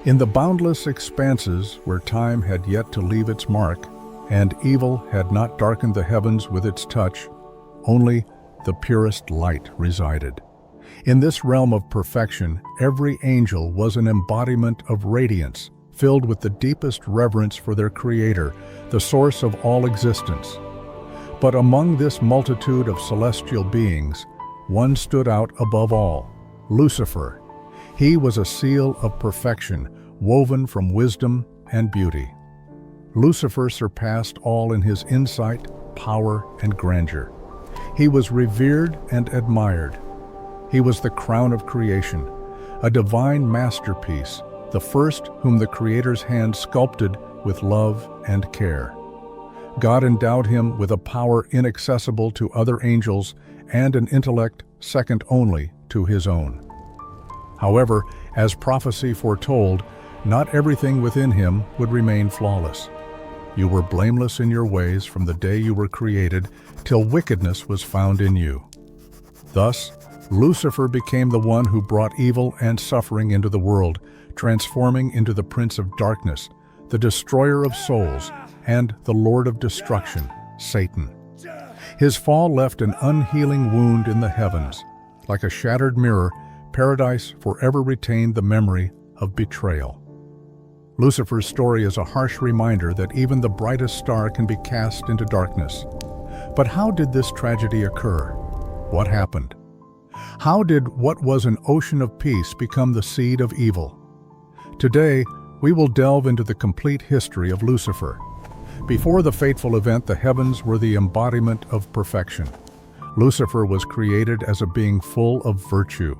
In the boundless expanses where time had yet to leave its mark, and evil had not darkened the heavens with its touch, only the purest light resided. In this realm of perfection, every angel was an embodiment of radiance, filled with the deepest reverence for their Creator, the source of all existence. But among this multitude of celestial beings, one stood out above all, Lucifer. He was a seal of perfection, woven from wisdom and beauty. Lucifer surpassed all in his insight, power, and grandeur. He was revered and admired. He was the crown of creation, a divine masterpiece, the first whom the Creator's hand sculpted with love and care. God endowed him with a power inaccessible to other angels and an intellect second only to his own. However, as prophecy foretold, not everything within him would remain flawless. You were blameless in your ways from the day you were created till wickedness was found in you. Thus, Lucifer became the one who brought evil and suffering into the world, transforming into the Prince of Darkness, the destroyer of souls, and the Lord of Destruction, Satan. His fall left an unhealing wound in the heavens. Like a shattered mirror, paradise forever retained the memory of betrayal. Lucifer's story is a harsh reminder that even the brightest star can be cast into darkness. But how did this tragedy occur? What happened? How did what was an ocean of peace become the seed of evil? Today, we will delve into the complete history of Lucifer. Before the fateful event, the heavens were the embodiment of perfection. Lucifer was created as a being full of virtue.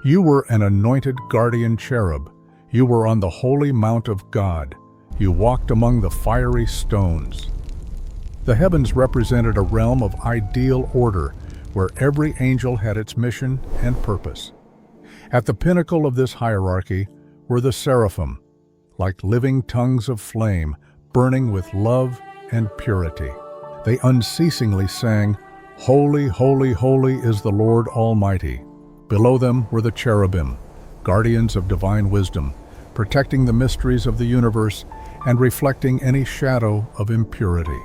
You were an anointed guardian cherub. You were on the holy mount of God. You walked among the fiery stones. The heavens represented a realm of ideal order, where every angel had its mission and purpose. At the pinnacle of this hierarchy were the seraphim, like living tongues of flame, burning with love and purity. They unceasingly sang, "Holy, holy, holy is the Lord Almighty." Below them were the cherubim, guardians of divine wisdom, protecting the mysteries of the universe and reflecting any shadow of impurity.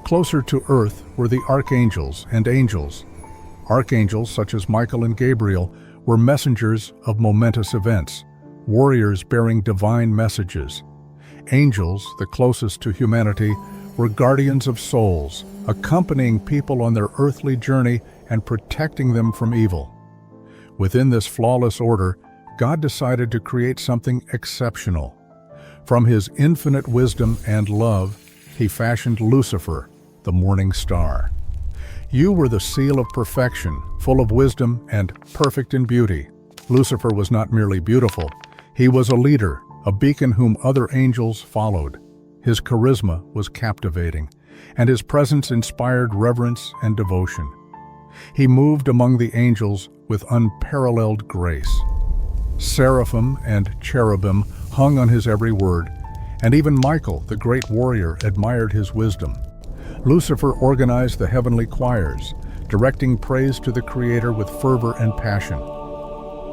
Closer to earth were the archangels and angels. Archangels such as Michael and Gabriel were messengers of momentous events, warriors bearing divine messages. Angels, the closest to humanity, were guardians of souls, accompanying people on their earthly journey and protecting them from evil. Within this flawless order, God decided to create something exceptional. From his infinite wisdom and love, he fashioned Lucifer, the morning star. You were the seal of perfection, full of wisdom and perfect in beauty. Lucifer was not merely beautiful. He was a leader, a beacon whom other angels followed. His charisma was captivating, and his presence inspired reverence and devotion. He moved among the angels with unparalleled grace. Seraphim and cherubim hung on his every word, and even Michael, the great warrior, admired his wisdom. Lucifer organized the heavenly choirs, directing praise to the Creator with fervor and passion.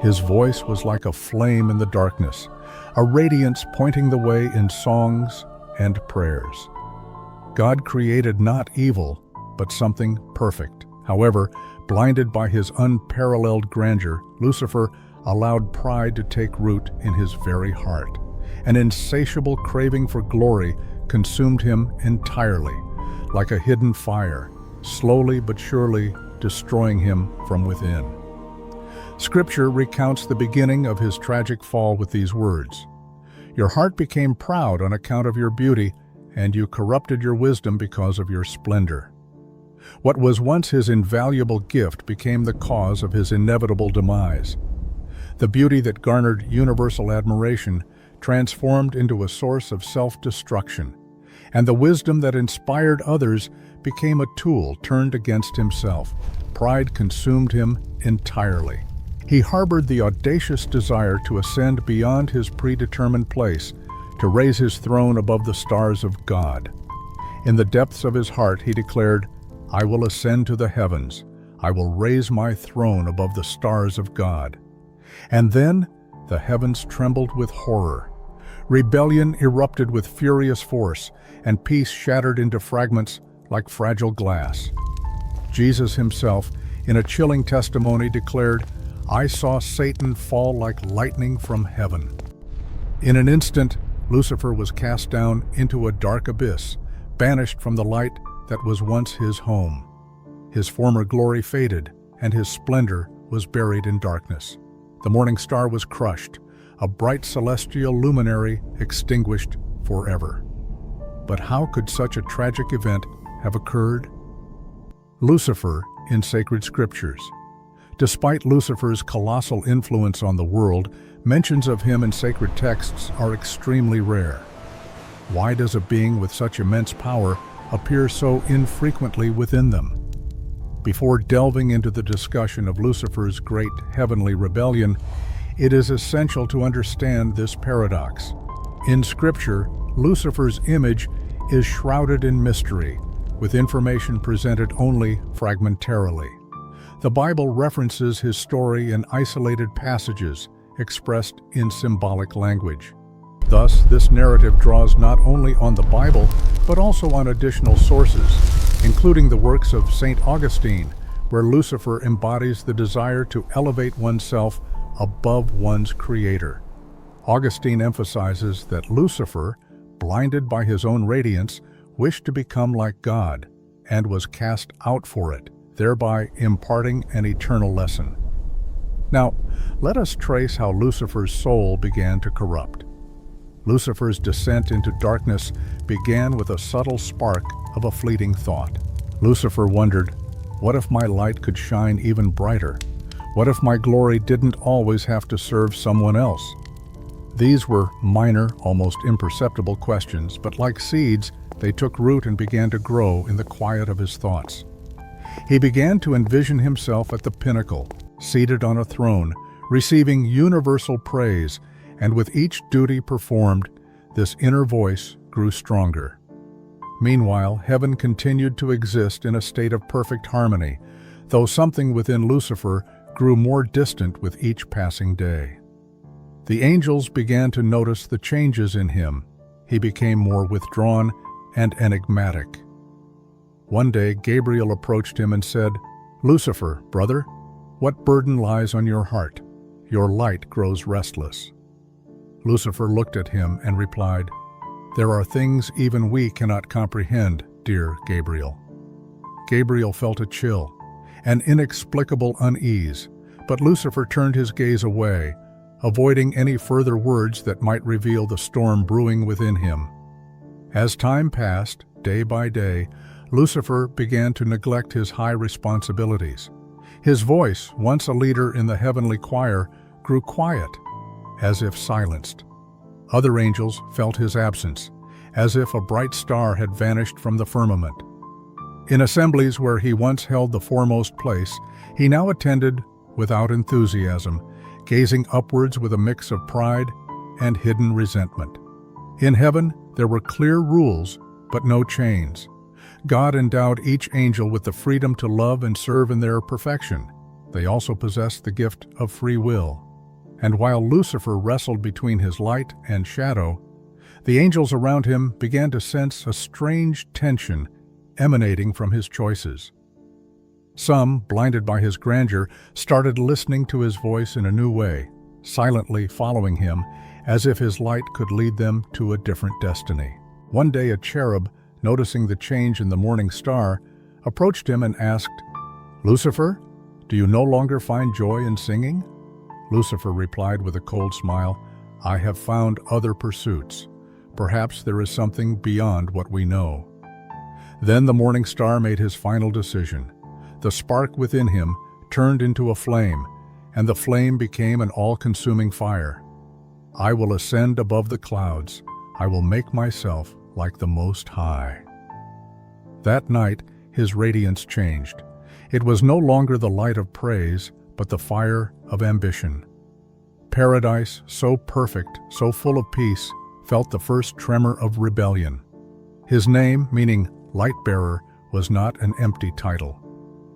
His voice was like a flame in the darkness, a radiance pointing the way in songs and prayers. God created not evil, but something perfect. However, blinded by his unparalleled grandeur, Lucifer allowed pride to take root in his very heart. An insatiable craving for glory consumed him entirely, like a hidden fire, slowly but surely destroying him from within. Scripture recounts the beginning of his tragic fall with these words, "Your heart became proud on account of your beauty, and you corrupted your wisdom because of your splendor." What was once his invaluable gift became the cause of his inevitable demise. The beauty that garnered universal admiration transformed into a source of self-destruction, and the wisdom that inspired others became a tool turned against himself. Pride consumed him entirely. He harbored the audacious desire to ascend beyond his predetermined place, to raise his throne above the stars of God. In the depths of his heart, he declared, "I will ascend to the heavens. I will raise my throne above the stars of God." And then, the heavens trembled with horror. Rebellion erupted with furious force, and peace shattered into fragments like fragile glass. Jesus himself, in a chilling testimony, declared, "I saw Satan fall like lightning from heaven." In an instant, Lucifer was cast down into a dark abyss, banished from the light that was once his home. His former glory faded, and his splendor was buried in darkness. The morning star was crushed, a bright celestial luminary extinguished forever. But how could such a tragic event have occurred? Lucifer in sacred scriptures. Despite Lucifer's colossal influence on the world, mentions of him in sacred texts are extremely rare. Why does a being with such immense power appear so infrequently within them? Before delving into the discussion of Lucifer's great heavenly rebellion, it is essential to understand this paradox. In Scripture, Lucifer's image is shrouded in mystery, with information presented only fragmentarily. The Bible references his story in isolated passages, expressed in symbolic language. Thus, this narrative draws not only on the Bible, but also on additional sources, including the works of St. Augustine, where Lucifer embodies the desire to elevate oneself above one's creator. Augustine emphasizes that Lucifer, blinded by his own radiance, wished to become like God, and was cast out for it, thereby imparting an eternal lesson. Now, let us trace how Lucifer's soul began to corrupt. Lucifer's descent into darkness began with a subtle spark of a fleeting thought. Lucifer wondered, what if my light could shine even brighter? What if my glory didn't always have to serve someone else? These were minor, almost imperceptible questions, but like seeds, they took root and began to grow in the quiet of his thoughts. He began to envision himself at the pinnacle, seated on a throne, receiving universal praise, and with each duty performed, this inner voice grew stronger. Meanwhile, heaven continued to exist in a state of perfect harmony, though something within Lucifer grew more distant with each passing day. The angels began to notice the changes in him. He became more withdrawn and enigmatic. One day, Gabriel approached him and said, "Lucifer, brother, what burden lies on your heart? Your light grows restless." Lucifer looked at him and replied, "There are things even we cannot comprehend, dear Gabriel." Gabriel felt a chill, an inexplicable unease, but Lucifer turned his gaze away, avoiding any further words that might reveal the storm brewing within him. As time passed, day by day, Lucifer began to neglect his high responsibilities. His voice, once a leader in the heavenly choir, grew quiet, as if silenced. Other angels felt his absence, as if a bright star had vanished from the firmament. In assemblies where he once held the foremost place, he now attended without enthusiasm, gazing upwards with a mix of pride and hidden resentment. In heaven, there were clear rules, but no chains. God endowed each angel with the freedom to love and serve in their perfection. They also possessed the gift of free will. And while Lucifer wrestled between his light and shadow, the angels around him began to sense a strange tension emanating from his choices. Some, blinded by his grandeur, started listening to his voice in a new way, silently following him, as if his light could lead them to a different destiny. One day a cherub, noticing the change in the morning star, approached him and asked, "Lucifer, do you no longer find joy in singing?" Lucifer replied with a cold smile, "I have found other pursuits. Perhaps there is something beyond what we know." Then the morning star made his final decision. The spark within him turned into a flame, and the flame became an all-consuming fire. "I will ascend above the clouds. I will make myself like the Most High." That night, his radiance changed. It was no longer the light of praise, but the fire of ambition. Paradise, so perfect, so full of peace, felt the first tremor of rebellion. His name, meaning light-bearer, was not an empty title.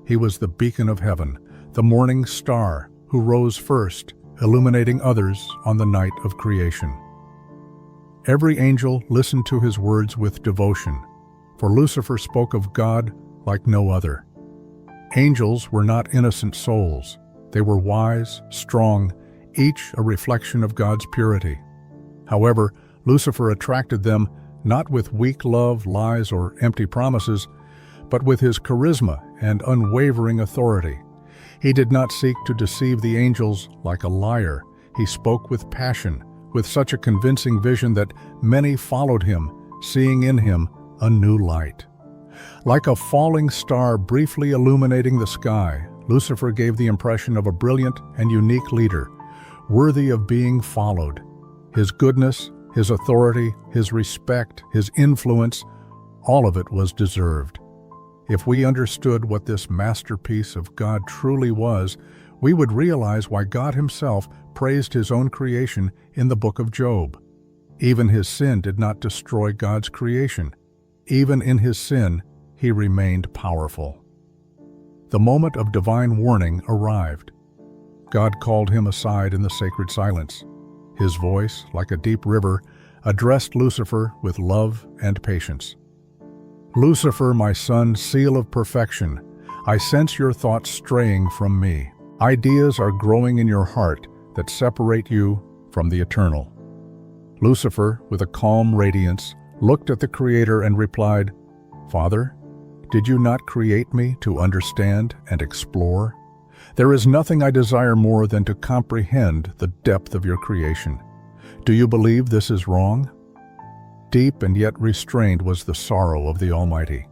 He was the beacon of heaven, the morning star who rose first, illuminating others on the night of creation. Every angel listened to his words with devotion, for Lucifer spoke of God like no other. Angels were not innocent souls. They were wise, strong, each a reflection of God's purity. However, Lucifer attracted them not with weak love, lies, or empty promises, but with his charisma and unwavering authority. He did not seek to deceive the angels like a liar. He spoke with passion, with such a convincing vision that many followed him, seeing in him a new light. Like a falling star briefly illuminating the sky, Lucifer gave the impression of a brilliant and unique leader, worthy of being followed. His goodness, his authority, his respect, his influence, all of it was deserved. If we understood what this masterpiece of God truly was, we would realize why God himself praised his own creation in the book of Job. Even his sin did not destroy God's creation. Even in his sin, he remained powerful. The moment of divine warning arrived. God called him aside in the sacred silence. His voice, like a deep river, addressed Lucifer with love and patience. "Lucifer, my son, seal of perfection, I sense your thoughts straying from me. Ideas are growing in your heart that separate you from the eternal." Lucifer, with a calm radiance, looked at the Creator and replied, "Father, did you not create me to understand and explore? There is nothing I desire more than to comprehend the depth of your creation. Do you believe this is wrong?" Deep and yet restrained was the sorrow of the Almighty.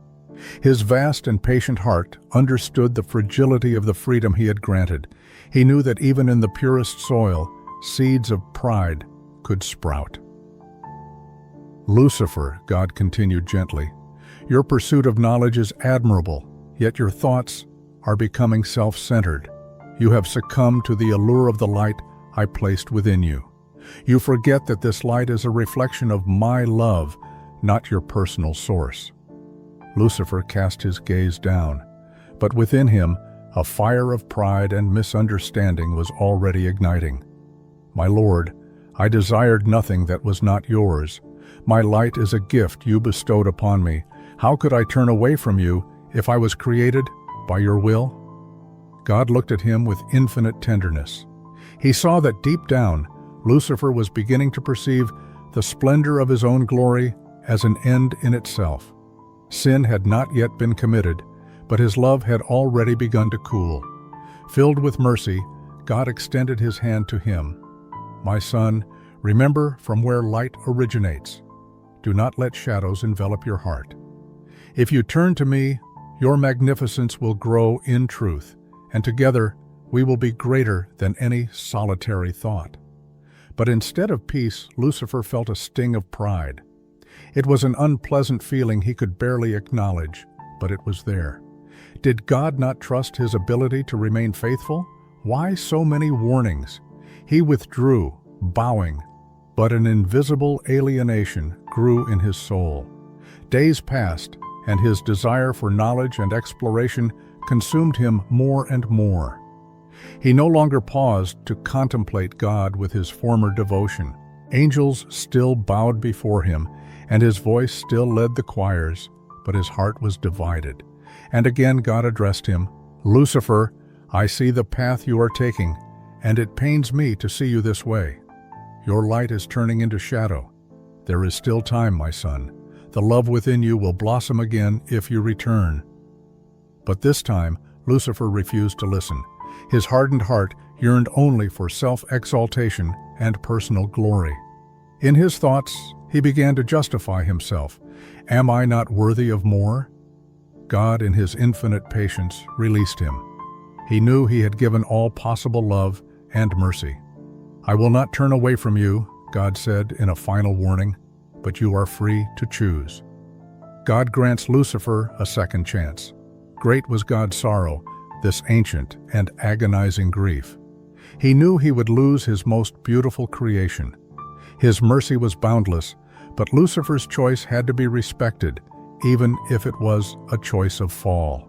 His vast and patient heart understood the fragility of the freedom he had granted. He knew that even in the purest soil, seeds of pride could sprout. "Lucifer," God continued gently, "your pursuit of knowledge is admirable, yet your thoughts are becoming self-centered. You have succumbed to the allure of the light I placed within you. You forget that this light is a reflection of my love, not your personal source." Lucifer cast his gaze down, but within him, a fire of pride and misunderstanding was already igniting. "My Lord, I desired nothing that was not yours. My light is a gift you bestowed upon me. How could I turn away from you if I was created by your will?" God looked at him with infinite tenderness. He saw that deep down, Lucifer was beginning to perceive the splendor of his own glory as an end in itself. Sin had not yet been committed, but his love had already begun to cool. Filled with mercy, God extended his hand to him. "My son, remember from where light originates. Do not let shadows envelop your heart. If you turn to me, your magnificence will grow in truth, and together we will be greater than any solitary thought." But instead of peace, Lucifer felt a sting of pride. It was an unpleasant feeling he could barely acknowledge, but it was there. Did God not trust his ability to remain faithful? Why so many warnings? He withdrew, bowing, but an invisible alienation grew in his soul. Days passed, and his desire for knowledge and exploration consumed him more and more. He no longer paused to contemplate God with his former devotion. Angels still bowed before him, and his voice still led the choirs, but his heart was divided. And again God addressed him, "Lucifer, I see the path you are taking, and it pains me to see you this way. Your light is turning into shadow. There is still time, my son. The love within you will blossom again if you return." But this time, Lucifer refused to listen. His hardened heart yearned only for self-exaltation and personal glory. In his thoughts, he began to justify himself. "Am I not worthy of more?" God, in his infinite patience, released him. He knew he had given all possible love and mercy. "I will not turn away from you," God said in a final warning, "but you are free to choose." God grants Lucifer a second chance. Great was God's sorrow, this ancient and agonizing grief. He knew he would lose his most beautiful creation. His mercy was boundless, but Lucifer's choice had to be respected, even if it was a choice of fall.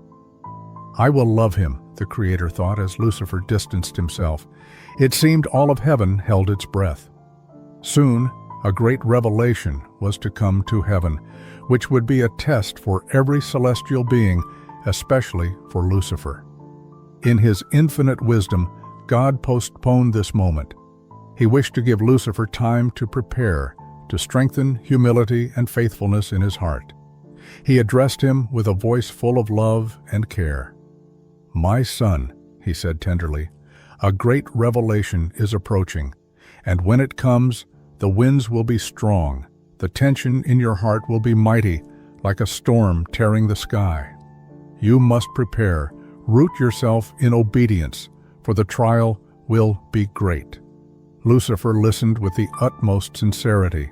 I will love him, the Creator thought as Lucifer distanced himself. It seemed all of heaven held its breath. Soon, a great revelation was to come to heaven, which would be a test for every celestial being, especially for Lucifer. In his infinite wisdom, God postponed this moment. He wished to give Lucifer time to prepare, to strengthen humility and faithfulness in his heart. He addressed him with a voice full of love and care. "My son," he said tenderly, "a great revelation is approaching, and when it comes, the winds will be strong, the tension in your heart will be mighty, like a storm tearing the sky. You must prepare, root yourself in obedience, for the trial will be great." Lucifer listened with the utmost sincerity.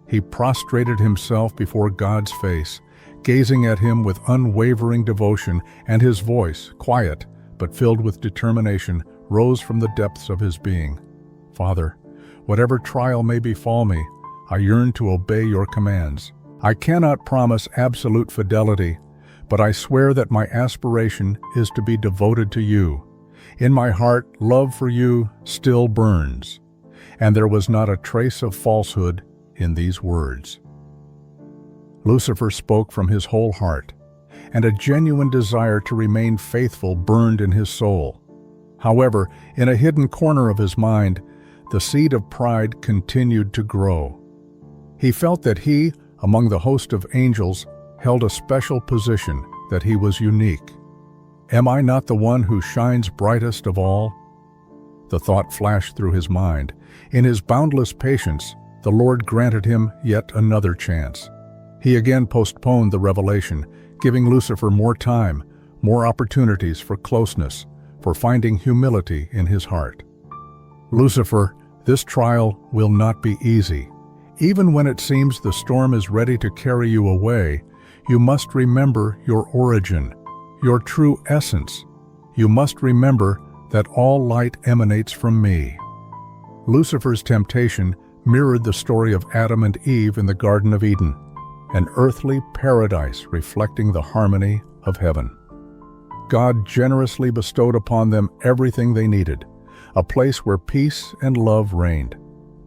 He prostrated himself before God's face, gazing at him with unwavering devotion, and his voice, quiet but filled with determination, rose from the depths of his being. "Father, whatever trial may befall me, I yearn to obey your commands. I cannot promise absolute fidelity, but I swear that my aspiration is to be devoted to you. In my heart, love for you still burns." And there was not a trace of falsehood in these words. Lucifer spoke from his whole heart, and a genuine desire to remain faithful burned in his soul. However, in a hidden corner of his mind, the seed of pride continued to grow. He felt that he, among the host of angels, held a special position, that he was unique. "Am I not the one who shines brightest of all?" The thought flashed through his mind. In his boundless patience, the Lord granted him yet another chance. He again postponed the revelation, giving Lucifer more time, more opportunities for closeness, for finding humility in his heart. "Lucifer, this trial will not be easy. Even when it seems the storm is ready to carry you away, you must remember your origin, your true essence. You must remember that all light emanates from me." Lucifer's temptation mirrored the story of Adam and Eve in the Garden of Eden, an earthly paradise reflecting the harmony of heaven. God generously bestowed upon them everything they needed, a place where peace and love reigned.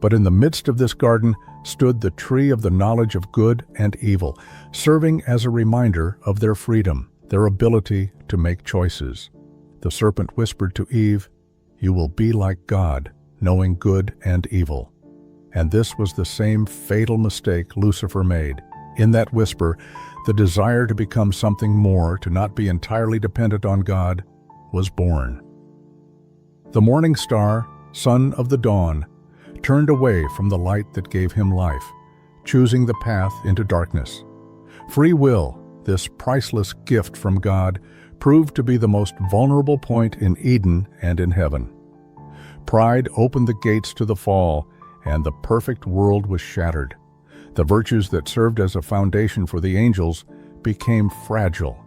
But in the midst of this garden stood the tree of the knowledge of good and evil, serving as a reminder of their freedom, their ability to make choices. The serpent whispered to Eve, "You will be like God, knowing good and evil." And this was the same fatal mistake Lucifer made. In that whisper, the desire to become something more, to not be entirely dependent on God, was born. The morning star, son of the dawn, turned away from the light that gave him life, choosing the path into darkness. Free will, this priceless gift from God, proved to be the most vulnerable point in Eden and in heaven. Pride opened the gates to the fall, and the perfect world was shattered. The virtues that served as a foundation for the angels became fragile,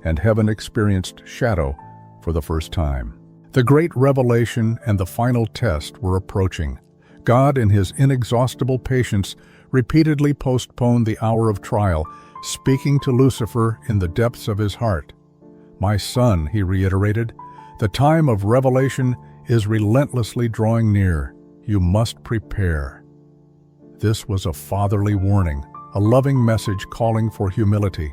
and heaven experienced shadow for the first time. The great revelation and the final test were approaching. God, in his inexhaustible patience, repeatedly postponed the hour of trial, speaking to Lucifer in the depths of his heart. "My son," he reiterated, "the time of revelation is relentlessly drawing near. You must prepare." This was a fatherly warning, a loving message calling for humility.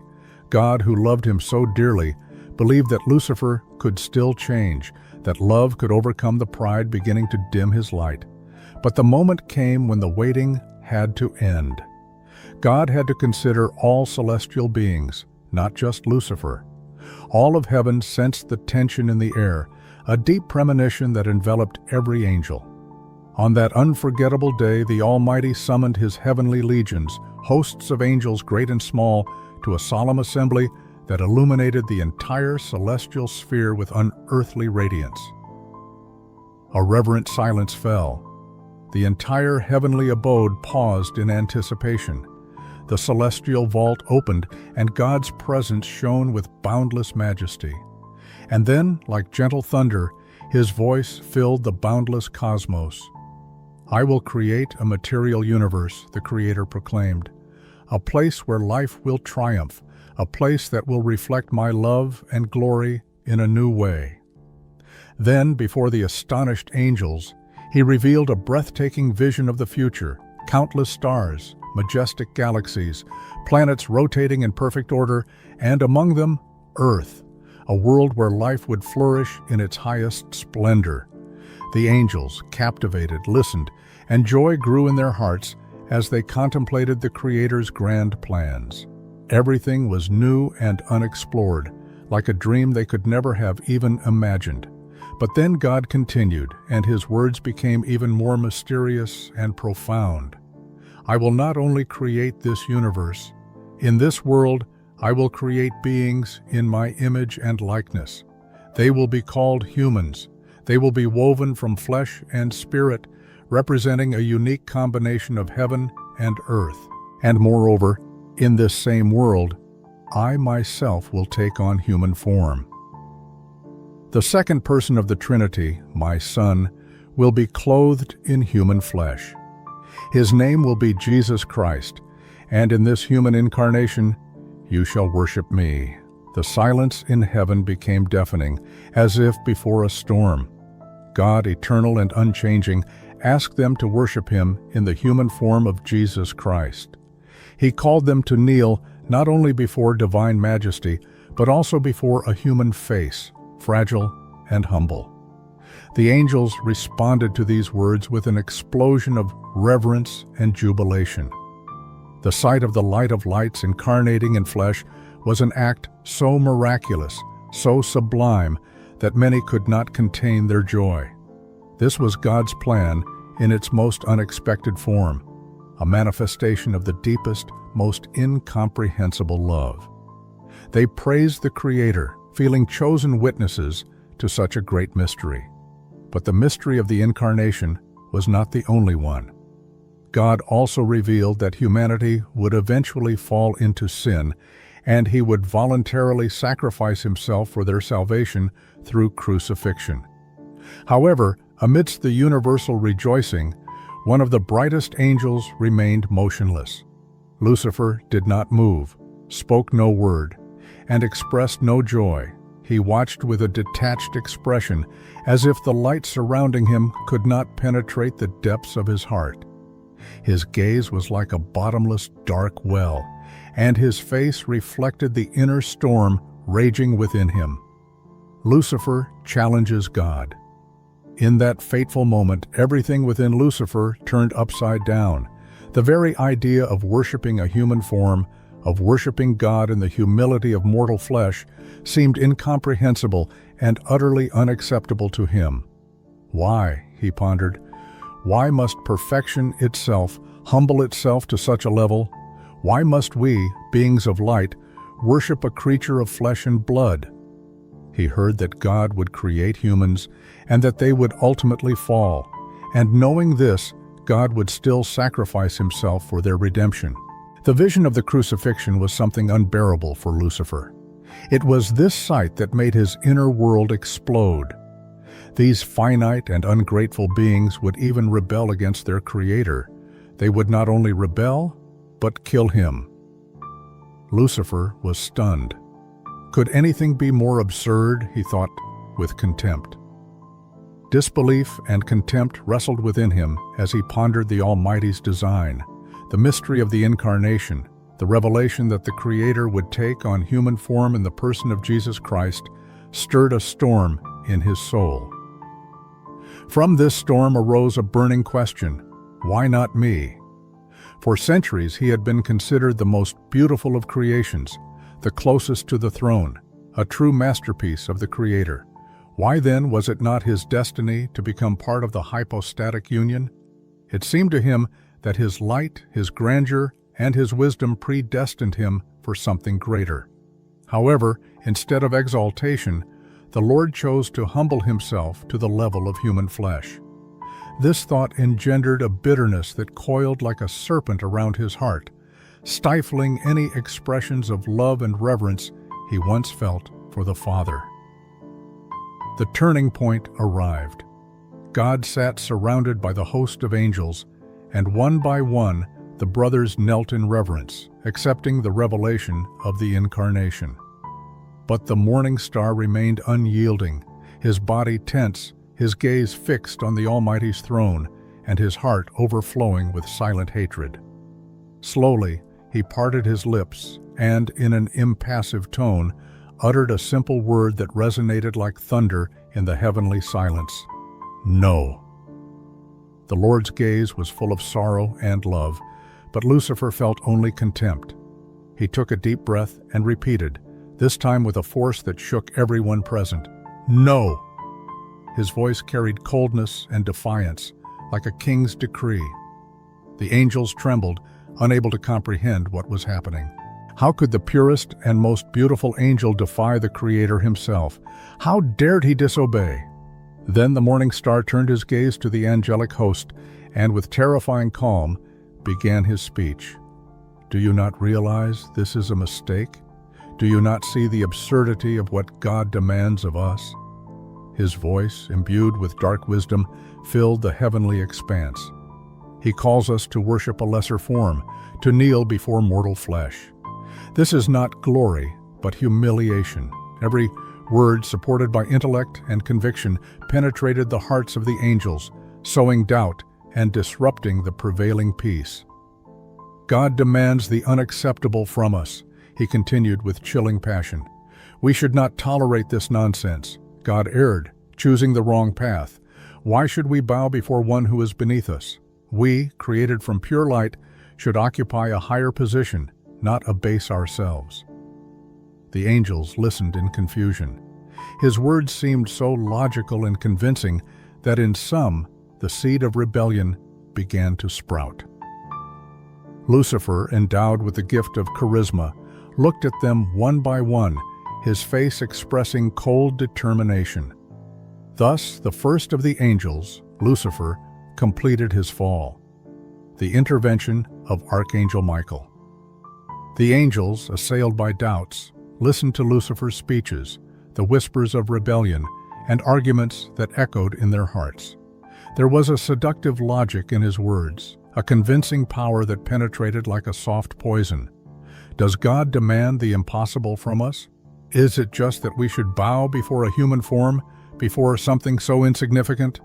God, who loved him so dearly, believed that Lucifer could still change, that love could overcome the pride beginning to dim his light. But the moment came when the waiting had to end. God had to consider all celestial beings, not just Lucifer. All of heaven sensed the tension in the air, a deep premonition that enveloped every angel. On that unforgettable day, the Almighty summoned his heavenly legions, hosts of angels great and small, to a solemn assembly that illuminated the entire celestial sphere with unearthly radiance. A reverent silence fell. The entire heavenly abode paused in anticipation. The celestial vault opened, and God's presence shone with boundless majesty. And then, like gentle thunder, his voice filled the boundless cosmos. "I will create a material universe," the Creator proclaimed, "a place where life will triumph, a place that will reflect my love and glory in a new way. Then, before the astonished angels, he revealed a breathtaking vision of the future: countless stars, majestic galaxies, planets rotating in perfect order, and among them, Earth, a world where life would flourish in its highest splendor. The angels, captivated, listened, and joy grew in their hearts as they contemplated the Creator's grand plans. Everything was new and unexplored, like a dream they could never have even imagined. But then God continued, and his words became even more mysterious and profound. I will not only create this universe. In this world, I will create beings in my image and likeness. They will be called humans. They will be woven from flesh and spirit, representing a unique combination of heaven and earth. And moreover, in this same world, I myself will take on human form. The second person of the Trinity, my Son, will be clothed in human flesh. His name will be Jesus Christ, and in this human incarnation, you shall worship me. The silence in heaven became deafening, as if before a storm. God, eternal and unchanging, asked them to worship him in the human form of Jesus Christ. He called them to kneel not only before divine majesty, but also before a human face, fragile and humble. The angels responded to these words with an explosion of reverence and jubilation. The sight of the light of lights incarnating in flesh was an act so miraculous, so sublime, that many could not contain their joy. This was God's plan in its most unexpected form, a manifestation of the deepest, most incomprehensible love. They praised the Creator, feeling chosen witnesses to such a great mystery. But the mystery of the Incarnation was not the only one. God also revealed that humanity would eventually fall into sin, and he would voluntarily sacrifice himself for their salvation through crucifixion. However, amidst the universal rejoicing, one of the brightest angels remained motionless. Lucifer did not move, spoke no word, and expressed no joy. He watched with a detached expression, as if the light surrounding him could not penetrate the depths of his heart. His gaze was like a bottomless, dark well, and his face reflected the inner storm raging within him. Lucifer challenges God. In that fateful moment, everything within Lucifer turned upside down. The very idea of worshiping a human form, of worshiping God in the humility of mortal flesh, seemed incomprehensible and utterly unacceptable to him. Why, he pondered, why must perfection itself humble itself to such a level? Why must we, beings of light, worship a creature of flesh and blood? He heard that God would create humans and that they would ultimately fall, and knowing this, God would still sacrifice himself for their redemption. The vision of the crucifixion was something unbearable for Lucifer. It was this sight that made his inner world explode. These finite and ungrateful beings would even rebel against their Creator. They would not only rebel, but kill him. Lucifer was stunned. Could anything be more absurd, he thought, with contempt. Disbelief and contempt wrestled within him as he pondered the Almighty's design, the mystery of the Incarnation, the revelation that the Creator would take on human form in the person of Jesus Christ, stirred a storm in his soul. From this storm arose a burning question: why not me? For centuries he had been considered the most beautiful of creations, the closest to the throne, a true masterpiece of the Creator. Why then was it not his destiny to become part of the hypostatic union? It seemed to him that his light, his grandeur, and his wisdom predestined him for something greater. However, instead of exaltation, the Lord chose to humble himself to the level of human flesh. This thought engendered a bitterness that coiled like a serpent around his heart, stifling any expressions of love and reverence he once felt for the Father. The turning point arrived. God sat surrounded by the host of angels, and one by one the brothers knelt in reverence, accepting the revelation of the Incarnation. But the morning star remained unyielding, his body tense, his gaze fixed on the Almighty's throne, and his heart overflowing with silent hatred. Slowly, he parted his lips and, in an impassive tone, uttered a simple word that resonated like thunder in the heavenly silence. No. The Lord's gaze was full of sorrow and love, but Lucifer felt only contempt. He took a deep breath and repeated, this time with a force that shook everyone present, "No!" His voice carried coldness and defiance, like a king's decree. The angels trembled, unable to comprehend what was happening. How could the purest and most beautiful angel defy the Creator himself? How dared he disobey? Then the morning star turned his gaze to the angelic host and, with terrifying calm, began his speech. Do you not realize this is a mistake? Do you not see the absurdity of what God demands of us? His voice, imbued with dark wisdom, filled the heavenly expanse. He calls us to worship a lesser form, to kneel before mortal flesh. This is not glory, but humiliation. Every word, supported by intellect and conviction, penetrated the hearts of the angels, sowing doubt and disrupting the prevailing peace. God demands the unacceptable from us, he continued with chilling passion. We should not tolerate this nonsense. God erred, choosing the wrong path. Why should we bow before one who is beneath us? We, created from pure light, should occupy a higher position, not abase ourselves. The angels listened in confusion. His words seemed so logical and convincing that in some, the seed of rebellion began to sprout. Lucifer, endowed with the gift of charisma, looked at them one by one, his face expressing cold determination. Thus, the first of the angels, Lucifer, completed his fall. The intervention of Archangel Michael. The angels, assailed by doubts, listened to Lucifer's speeches, the whispers of rebellion, and arguments that echoed in their hearts. There was a seductive logic in his words, a convincing power that penetrated like a soft poison. Does God demand the impossible from us? Is it just that we should bow before a human form, before something so insignificant?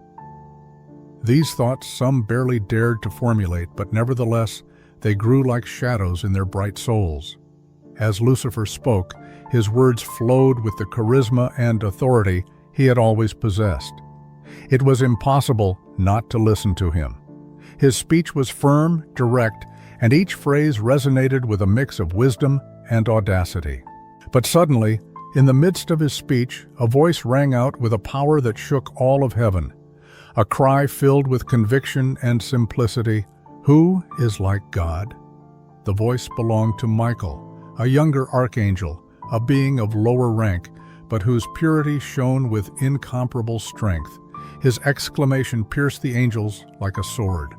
These thoughts some barely dared to formulate, but nevertheless, they grew like shadows in their bright souls. As Lucifer spoke, his words flowed with the charisma and authority he had always possessed. It was impossible not to listen to him. His speech was firm, direct, and each phrase resonated with a mix of wisdom and audacity. But suddenly, in the midst of his speech, a voice rang out with a power that shook all of heaven. A cry filled with conviction and simplicity, "Who is like God?" The voice belonged to Michael, a younger archangel, a being of lower rank, but whose purity shone with incomparable strength. His exclamation pierced the angels like a sword.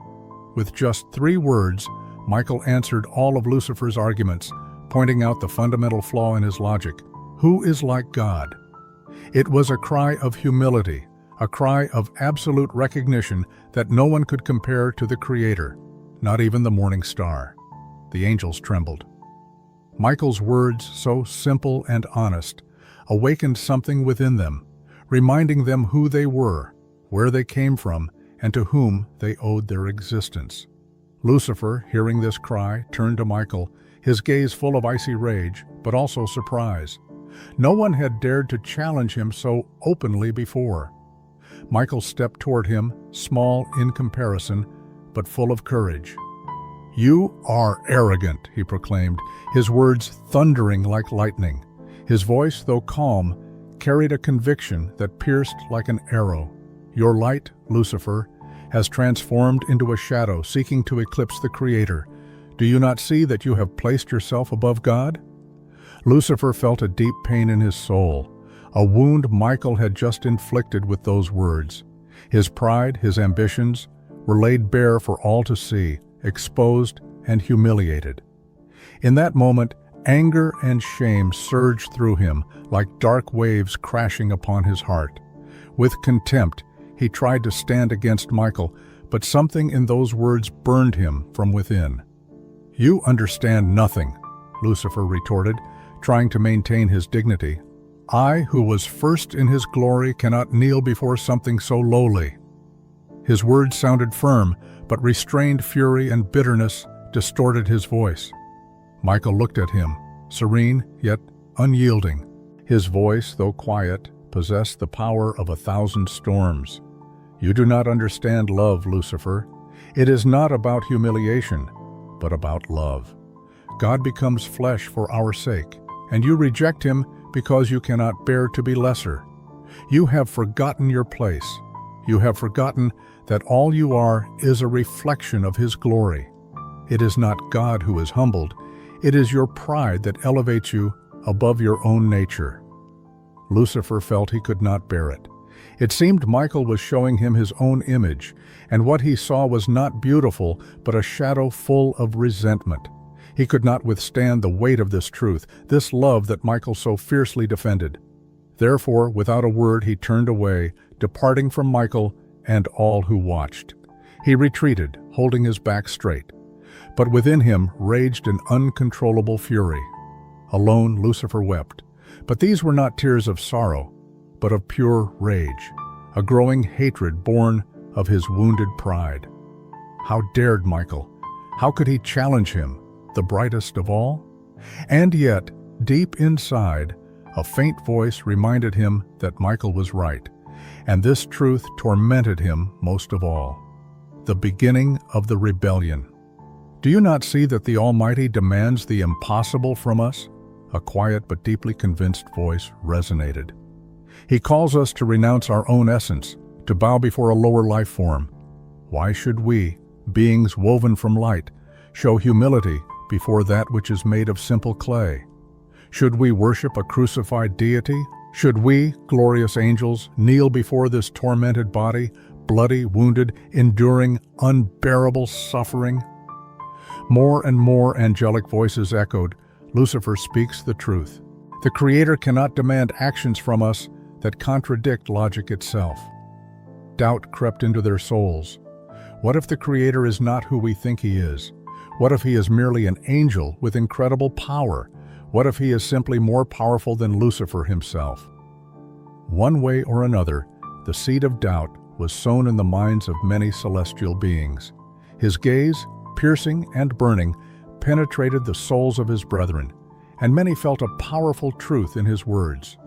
With just 3 words, Michael answered all of Lucifer's arguments, pointing out the fundamental flaw in his logic. Who is like God? It was a cry of humility, a cry of absolute recognition that no one could compare to the Creator, not even the morning star. The angels trembled. Michael's words, so simple and honest, awakened something within them, reminding them who they were, where they came from, and to whom they owed their existence. Lucifer, hearing this cry, turned to Michael, his gaze full of icy rage, but also surprise. No one had dared to challenge him so openly before. Michael stepped toward him, small in comparison, but full of courage. "You are arrogant," he proclaimed, his words thundering like lightning. His voice, though calm, carried a conviction that pierced like an arrow. "Your light, Lucifer, has transformed into a shadow seeking to eclipse the Creator. Do you not see that you have placed yourself above God?" Lucifer felt a deep pain in his soul, a wound Michael had just inflicted with those words. His pride, his ambitions, were laid bare for all to see, exposed and humiliated. In that moment, anger and shame surged through him like dark waves crashing upon his heart. With contempt, he tried to stand against Michael, but something in those words burned him from within. "You understand nothing," Lucifer retorted, trying to maintain his dignity, I, who was first in his glory, cannot kneel before something so lowly." His words sounded firm, but restrained fury and bitterness distorted his voice. Michael looked at him, serene yet unyielding. His voice, though quiet, possessed the power of 1,000 storms. "You do not understand love, Lucifer. It is not about humiliation, but about love. God becomes flesh for our sake, and you reject him because you cannot bear to be lesser. You have forgotten your place. You have forgotten that all you are is a reflection of his glory. It is not God who is humbled. It is your pride that elevates you above your own nature." Lucifer felt he could not bear it. It seemed Michael was showing him his own image, and what he saw was not beautiful, but a shadow full of resentment. He could not withstand the weight of this truth, this love that Michael so fiercely defended. Therefore, without a word, he turned away, departing from Michael and all who watched. He retreated, holding his back straight. But within him raged an uncontrollable fury. Alone, Lucifer wept. But these were not tears of sorrow, but of pure rage, a growing hatred born of his wounded pride. How dared Michael? How could he challenge him, the brightest of all? And yet, deep inside, a faint voice reminded him that Michael was right, and this truth tormented him most of all. The beginning of the rebellion. "Do you not see that the Almighty demands the impossible from us?" A quiet but deeply convinced voice resonated. "He calls us to renounce our own essence, to bow before a lower life form. Why should we, beings woven from light, show humility before that which is made of simple clay? Should we worship a crucified deity? Should we, glorious angels, kneel before this tormented body, bloody, wounded, enduring unbearable suffering?" More and more angelic voices echoed, "Lucifer speaks the truth. The Creator cannot demand actions from us that contradict logic itself." Doubt crept into their souls. What if the Creator is not who we think he is? What if he is merely an angel with incredible power? What if he is simply more powerful than Lucifer himself? One way or another, the seed of doubt was sown in the minds of many celestial beings. His gaze, piercing and burning, penetrated the souls of his brethren, and many felt a powerful truth in his words.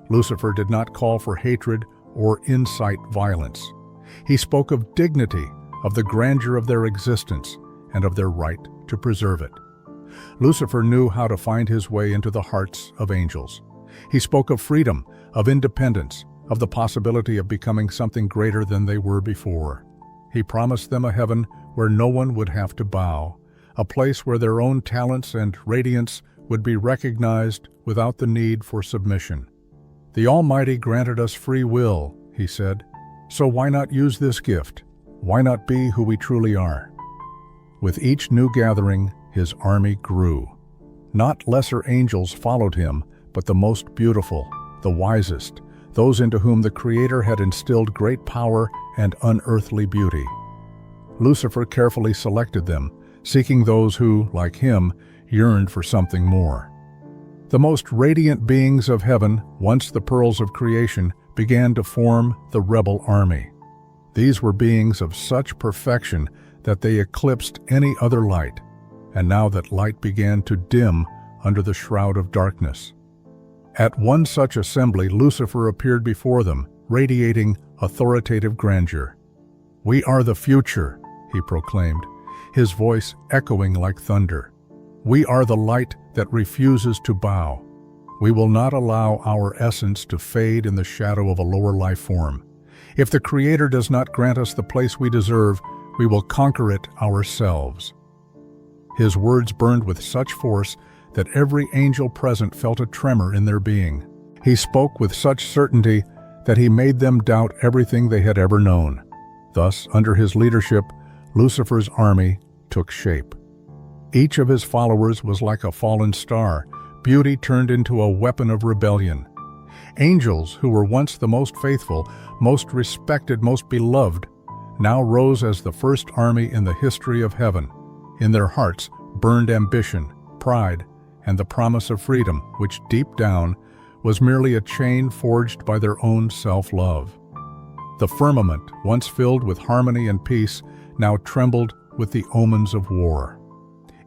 Lucifer did not call for hatred or incite violence. He spoke of dignity, of the grandeur of their existence, and of their right to preserve it. Lucifer knew how to find his way into the hearts of angels. He spoke of freedom, of independence, of the possibility of becoming something greater than they were before. He promised them a heaven where no one would have to bow, a place where their own talents and radiance would be recognized without the need for submission. "The Almighty granted us free will," he said, "so why not use this gift? Why not be who we truly are?" With each new gathering, his army grew. Not lesser angels followed him, but the most beautiful, the wisest, those into whom the Creator had instilled great power and unearthly beauty. Lucifer carefully selected them, seeking those who, like him, yearned for something more. The most radiant beings of heaven, once the pearls of creation, began to form the rebel army. These were beings of such perfection that they eclipsed any other light, and now that light began to dim under the shroud of darkness. At one such assembly, Lucifer appeared before them, radiating authoritative grandeur. "We are the future," he proclaimed, his voice echoing like thunder. "We are the light that refuses to bow. We will not allow our essence to fade in the shadow of a lower life form. If the Creator does not grant us the place we deserve, we will conquer it ourselves." His words burned with such force that every angel present felt a tremor in their being. He spoke with such certainty that he made them doubt everything they had ever known. Thus, under his leadership, Lucifer's army took shape. Each of his followers was like a fallen star, beauty turned into a weapon of rebellion. Angels, who were once the most faithful, most respected, most beloved, now rose as the first army in the history of heaven. In their hearts burned ambition, pride, and the promise of freedom, which deep down was merely a chain forged by their own self-love. The firmament, once filled with harmony and peace, now trembled with the omens of war.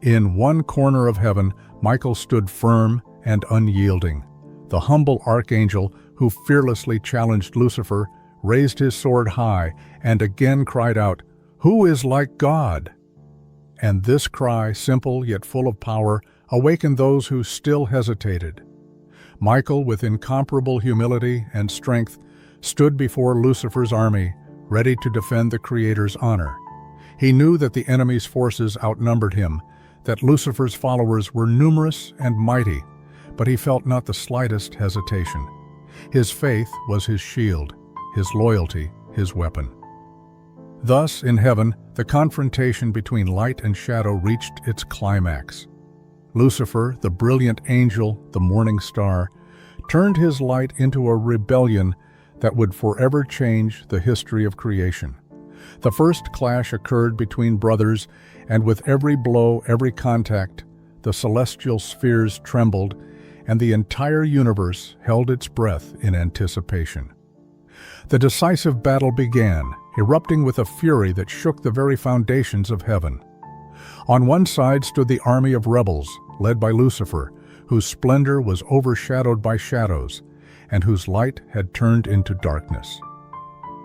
In one corner of heaven, Michael stood firm and unyielding. The humble archangel who fearlessly challenged Lucifer raised his sword high and again cried out, "Who is like God?" And this cry, simple yet full of power, awakened those who still hesitated. Michael, with incomparable humility and strength, stood before Lucifer's army, ready to defend the Creator's honor. He knew that the enemy's forces outnumbered him, that Lucifer's followers were numerous and mighty, but he felt not the slightest hesitation. His faith was his shield, his loyalty his weapon. Thus, in heaven, the confrontation between light and shadow reached its climax. Lucifer, the brilliant angel, the morning star, turned his light into a rebellion that would forever change the history of creation. The first clash occurred between brothers, and with every blow, every contact, the celestial spheres trembled, and the entire universe held its breath in anticipation. The decisive battle began, erupting with a fury that shook the very foundations of heaven. On one side stood the army of rebels, led by Lucifer, whose splendor was overshadowed by shadows, and whose light had turned into darkness.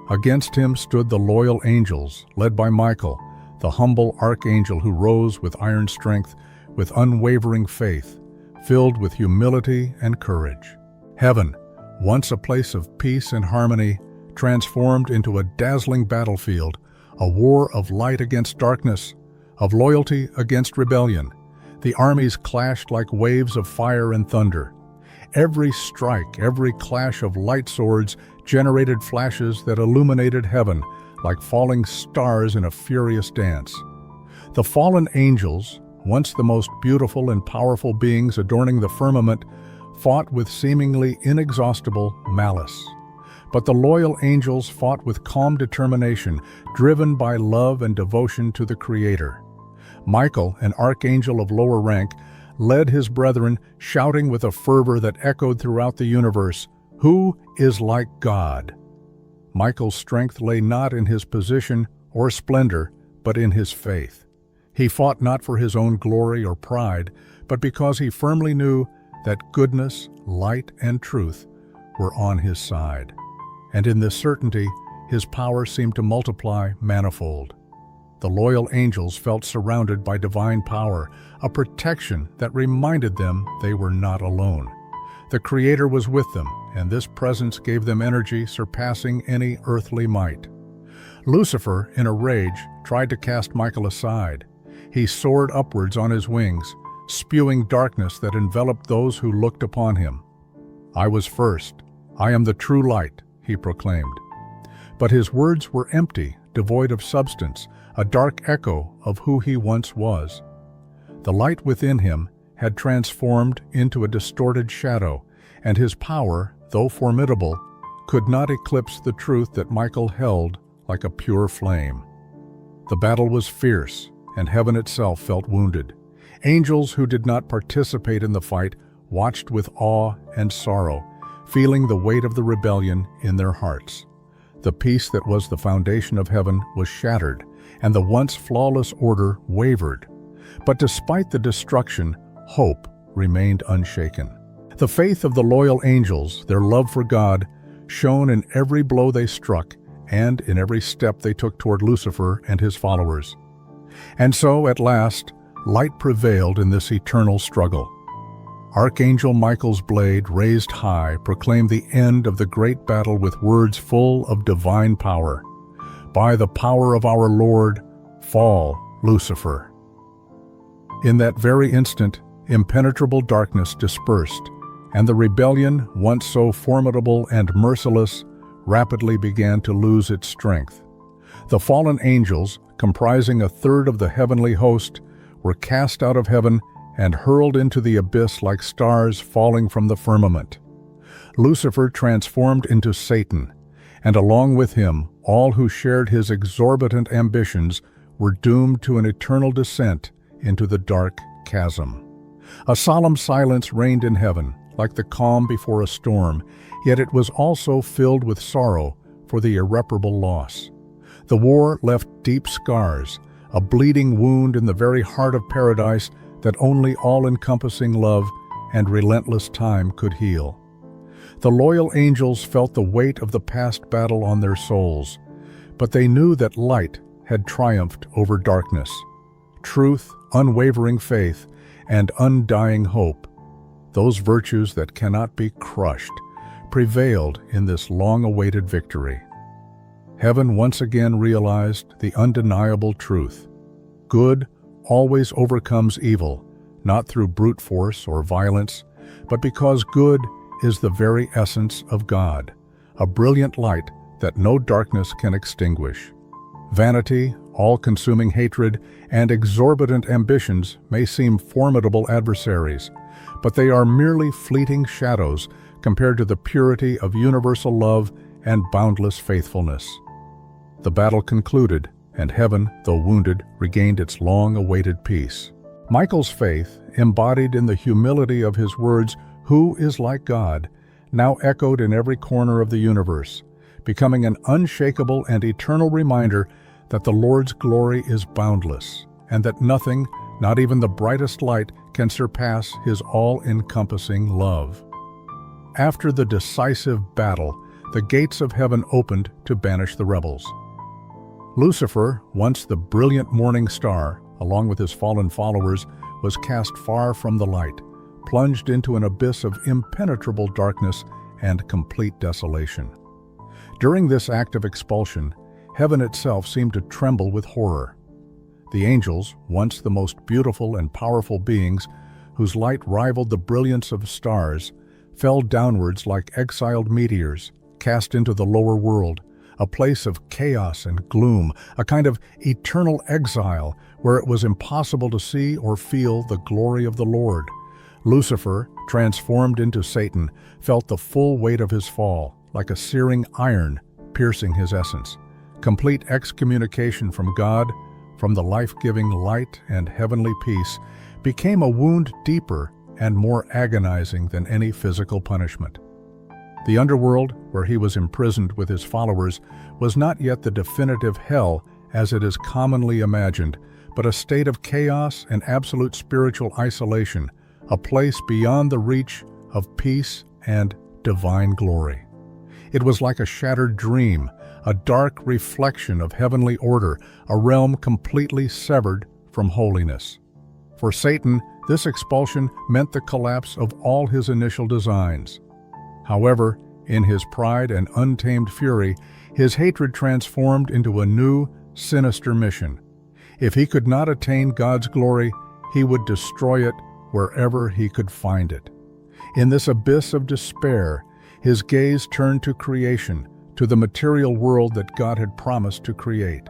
Against him stood the loyal angels, led by Michael, the humble archangel who rose with iron strength, with unwavering faith, filled with humility and courage. Heaven, once a place of peace and harmony, transformed into a dazzling battlefield, a war of light against darkness, of loyalty against rebellion. The armies clashed like waves of fire and thunder. Every strike, every clash of light swords generated flashes that illuminated heaven like falling stars in a furious dance. The fallen angels, once the most beautiful and powerful beings adorning the firmament, fought with seemingly inexhaustible malice. But the loyal angels fought with calm determination, driven by love and devotion to the Creator. Michael, an archangel of lower rank, led his brethren, shouting with a fervor that echoed throughout the universe, "Who is like God?" Michael's strength lay not in his position or splendor, but in his faith. He fought not for his own glory or pride, but because he firmly knew that goodness, light, and truth were on his side. And in this certainty, his power seemed to multiply manifold. The loyal angels felt surrounded by divine power, a protection that reminded them they were not alone. The Creator was with them, and this presence gave them energy surpassing any earthly might. Lucifer, in a rage, tried to cast Michael aside. He soared upwards on his wings, spewing darkness that enveloped those who looked upon him. "I was first. I am the true light," he proclaimed. But his words were empty, devoid of substance, a dark echo of who he once was. The light within him had transformed into a distorted shadow, and his power, though formidable, could not eclipse the truth that Michael held like a pure flame. The battle was fierce, and heaven itself felt wounded. Angels who did not participate in the fight watched with awe and sorrow, feeling the weight of the rebellion in their hearts. The peace that was the foundation of heaven was shattered, and the once flawless order wavered. But despite the destruction, hope remained unshaken. The faith of the loyal angels, their love for God, shone in every blow they struck and in every step they took toward Lucifer and his followers. And so, at last, light prevailed in this eternal struggle. Archangel Michael's blade, raised high, proclaimed the end of the great battle with words full of divine power. "By the power of our Lord, fall, Lucifer." In that very instant, impenetrable darkness dispersed, and the rebellion, once so formidable and merciless, rapidly began to lose its strength. The fallen angels, comprising a third of the heavenly host, were cast out of heaven and hurled into the abyss like stars falling from the firmament. Lucifer transformed into Satan, and along with him, all who shared his exorbitant ambitions were doomed to an eternal descent into the dark chasm. A solemn silence reigned in heaven, like the calm before a storm, yet it was also filled with sorrow for the irreparable loss. The war left deep scars, a bleeding wound in the very heart of paradise that only all-encompassing love and relentless time could heal. The loyal angels felt the weight of the past battle on their souls, but they knew that light had triumphed over darkness. Truth, unwavering faith, and undying hope, those virtues that cannot be crushed, prevailed in this long-awaited victory. Heaven once again realized the undeniable truth. Good always overcomes evil, not through brute force or violence, but because good is the very essence of God, a brilliant light that no darkness can extinguish. Vanity, all-consuming hatred, and exorbitant ambitions may seem formidable adversaries, but they are merely fleeting shadows compared to the purity of universal love and boundless faithfulness. The battle concluded, and heaven, though wounded, regained its long-awaited peace. Michael's faith, embodied in the humility of his words, "Who is like God?" now echoed in every corner of the universe, becoming an unshakable and eternal reminder that the Lord's glory is boundless, and that nothing, not even the brightest light, can surpass His all-encompassing love. After the decisive battle, the gates of heaven opened to banish the rebels. Lucifer, once the brilliant morning star, along with his fallen followers, was cast far from the light, plunged into an abyss of impenetrable darkness and complete desolation. During this act of expulsion, heaven itself seemed to tremble with horror. The angels, once the most beautiful and powerful beings, whose light rivaled the brilliance of stars, fell downwards like exiled meteors, cast into the lower world, a place of chaos and gloom, a kind of eternal exile where it was impossible to see or feel the glory of the Lord. Lucifer, transformed into Satan, felt the full weight of his fall, like a searing iron piercing his essence. Complete excommunication from God, from the life-giving light and heavenly peace, became a wound deeper and more agonizing than any physical punishment. The underworld, where he was imprisoned with his followers, was not yet the definitive hell as it is commonly imagined, but a state of chaos and absolute spiritual isolation, a place beyond the reach of peace and divine glory. It was like a shattered dream, a dark reflection of heavenly order, a realm completely severed from holiness. For Satan, this expulsion meant the collapse of all his initial designs. However, in his pride and untamed fury, his hatred transformed into a new, sinister mission. If he could not attain God's glory, he would destroy it wherever he could find it. In this abyss of despair, his gaze turned to creation, to the material world that God had promised to create.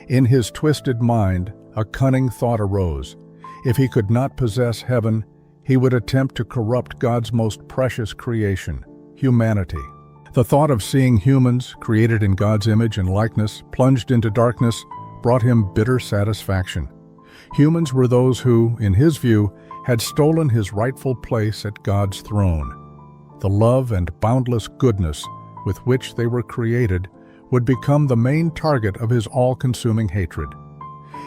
In his twisted mind, a cunning thought arose. If he could not possess heaven, he would attempt to corrupt God's most precious creation, humanity. The thought of seeing humans, created in God's image and likeness, plunged into darkness, brought him bitter satisfaction. Humans were those who, in his view, had stolen his rightful place at God's throne. The love and boundless goodness with which they were created would become the main target of his all-consuming hatred.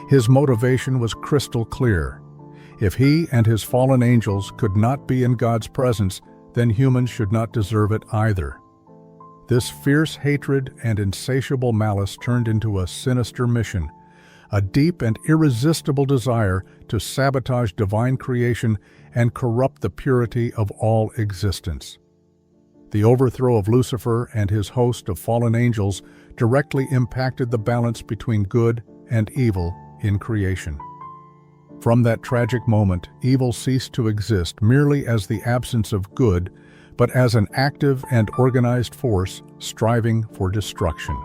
His motivation was crystal clear. If he and his fallen angels could not be in God's presence, then humans should not deserve it either. This fierce hatred and insatiable malice turned into a sinister mission, a deep and irresistible desire to sabotage divine creation and corrupt the purity of all existence. The overthrow of Lucifer and his host of fallen angels directly impacted the balance between good and evil in creation. From that tragic moment, evil ceased to exist merely as the absence of good, but as an active and organized force striving for destruction.